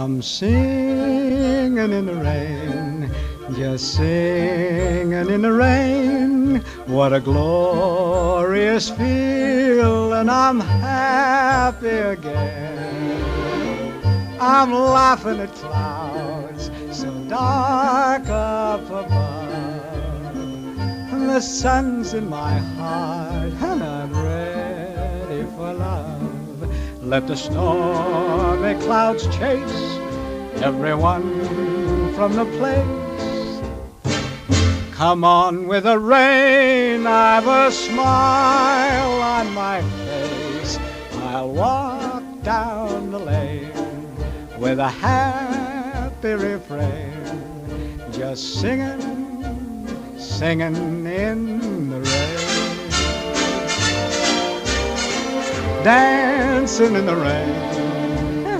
I'm singing in the rain, just singing in the rain. What a glorious feeling, I'm happy again. I'm laughing at clouds so dark up above. The sun's in my heart and I'm ready for love. Let the stormy clouds chase everyone from the place. Come on with the rain, I've a smile on my face. I'll walk down the lane with a happy refrain, just singing, singing in the rain, dancing in the rain.